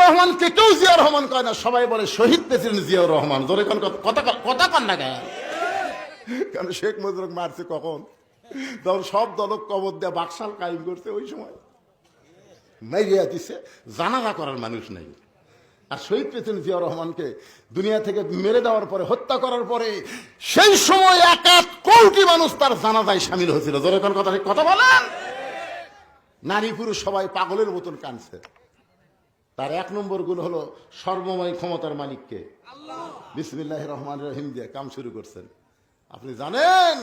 রহমানকে কেউ জিয়াউর রহমান কয় না, সবাই বলে শহীদ প্রেসিডেন্ট জিয়াউর রহমান। জোরে কোন কথা কন না কেন? কারণ শেখ মুজিবুর মারছে কখন? তখন সব দলক কবর দেয়া বাকশাল কায়েম করছে, ওই সময় মাইরিয়া দিছে, জানাজা করার মানুষ নেই। আর শহীদ প্রেসিডেন্ট জিয়াউর রহমানকে দুনিয়া থেকে মেরে দেওয়ার পরে, হত্যা করার পরে, সেই সময় 1 কোটি মানুষ তার জানাজায় সামিল হয়েছিল। জোরে কোন কথা বলেন? নারী পুরুষ সবাই পাগলের মতন কাঁদছে। তার 1 নম্বর গুণ হলো সর্বময় ক্ষমতার মালিককে বিসমিল্লাহির রহমানির রহিম দিয়ে কাম শুরু করছেন। আপনি জানেন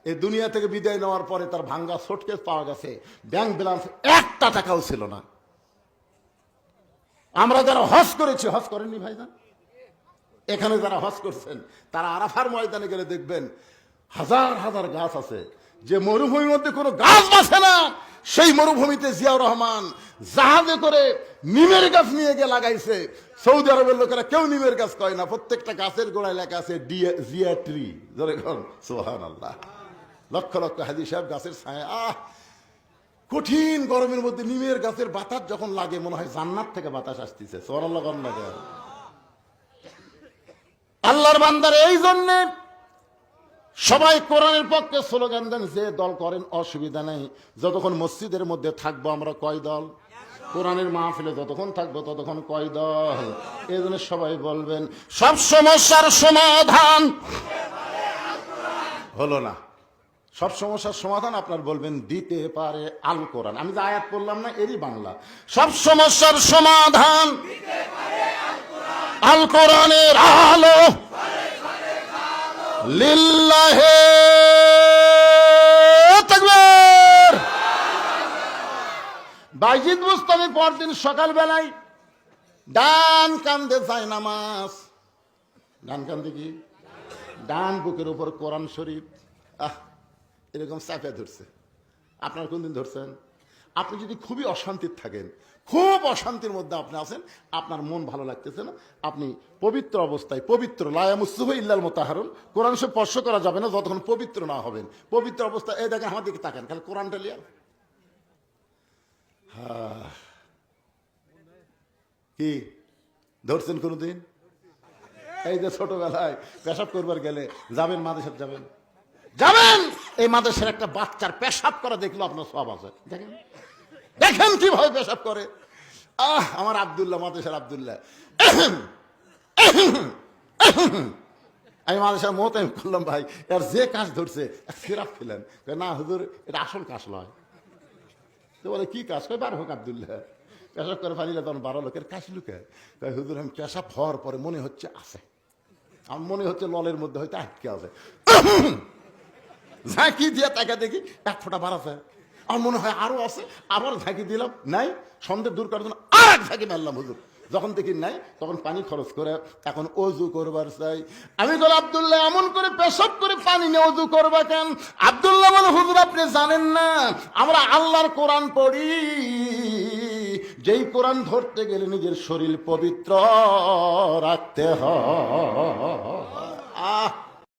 এই দুনিয়া থেকে বিদায় নেওয়ার পরে তার ভাঙ্গা সুটকেস পাওয়া গেছে, ব্যাংক ব্যালেন্স 1 টাকাও ছিল না। আমরা যারা হজ করেছি, হজ করেননি ভাইজান? এখানে যারা হজ করছেন তারা আরাফার ময়দানে গেলে দেখবেন হাজার হাজার গাছ আছে। যে মরুভূমির মধ্যে কোনো গাছ বাঁচে না, সেই মরুভূমিতে জিয়াউর রহমান জাহাজে করে নিমের গাছ নিয়ে গিয়ে লাগাইছে। সৌদি আরবের লোকেরা কেউ নিমের গাছ কয় না, প্রত্যেকটা গাছের গোড়ায় লেখা আছে জিয়া ট্রি। সুবহানাল্লাহ। লক্ষ লক্ষ হাজী সাহেব গাছের ছায়া। কঠিন গরমের মধ্যে নিমের গাছের বাতাস যখন লাগে মনে হয় জান্নাত থেকে বাতাস আসতেছে। সুবহানাল্লাহ। আল্লাহর বান্দার এই জন্য সবাই কোরআনের পক্ষে স্লোগান দেন। যে দল করেন অসুবিধা নেই, যতক্ষণ মসজিদের মধ্যে থাকবো আমরা কয় দল, কোরআনের মাহফিলে যতক্ষণ থাকবো ততক্ষণ কয় দল। এই জন্য সবাই বলবেন সব সমস্যার সমাধান হলো না। সব সমস্যার সমাধান আপনার বলবেন দিতে পারে আল কোরআন। আমি যে আয়াত পড়লাম না, এরই বাংলা। সব সমস্যার সমাধান আল কোরআনের আলো লিল্লাহে তাকবীর। বাইজিদ বুস্তামি পরদিন সকালবেলায় ডান কান্দে যায় নামাজ। ডান কান্দে কি? ডান বুকের উপর কোরআন শরীফ এরকম চাপে ধরছে। আপনার কোনদিন ধরছেন? আপনি যদি খুবই অশান্তির থাকেন, খুব অশান্তির মধ্যে আপনি আছেন, আপনার মন ভালো লাগতেছে না, আপনি পবিত্র অবস্থায়, পবিত্র লা ইয়ামাসসুহু ইল্লাল মুতাহহারুন, কোরআন সে স্পর্শ করা যাবে না যতক্ষণ পবিত্র না হবেন। পবিত্র অবস্থায় এই দেখেন আমার দিকে তাকান, খালি কোরআনটা লিয়া। কি ধরছেন কোনদিন? এই যে ছোটবেলায় পেশাব করবার গেলে যাবেন, মাদ্রাসায় যাবেন, এই মাদ্রাসার একটা বাচ্চার পেশাব করা দেখলো আপনার সওয়াব আছে। দেখেন দেখেন কিভাবে পেশাব করে। আমার আব্দুল্লাহ, মাদ্রাসার আব্দুল্লাহ, আমি মাদ্রাসার মত আমি করলাম ভাই এর যে কাজ ধরছে সিরাপ খেলেন। না হুজুর এটা আসল কাজ নয়। তো বলে কি কাজ? কয় বার হোক আব্দুল্লাহ পেশাব করে ফানিলে তখন 12 লোকের কাজ লুকে। কয় হুজুর আমি পেশাব হওয়ার পরে মনে হচ্ছে আছে, আমার মনে হচ্ছে ললের মধ্যে হয়তো আটকে আছে। ঝাঁকি দিয়ে তাকে দেখি 1 ফোঁটা বার আছে, আমার মনে হয় আরো আছে, আবার ঝাঁকি দিলাম নাই, সন্দেহ দূর করার জন্য আর 1 ঝাঁকি মারলাম। হুজুর যখন দেখি নাই তখন পানি খরচ করে এখন অজু করবার চাই। আমি বল আব্দুল্লাহ এমন করে পেশাব করে পানি নিয়ে অজু করবা কেন? আব্দুল্লাহ বলে হুজুর আপনি জানেন না আমরা আল্লাহর কোরআন পড়ি, যেই কোরআন ধরতে গেলে নিজের শরীর পবিত্র রাখতে হয়।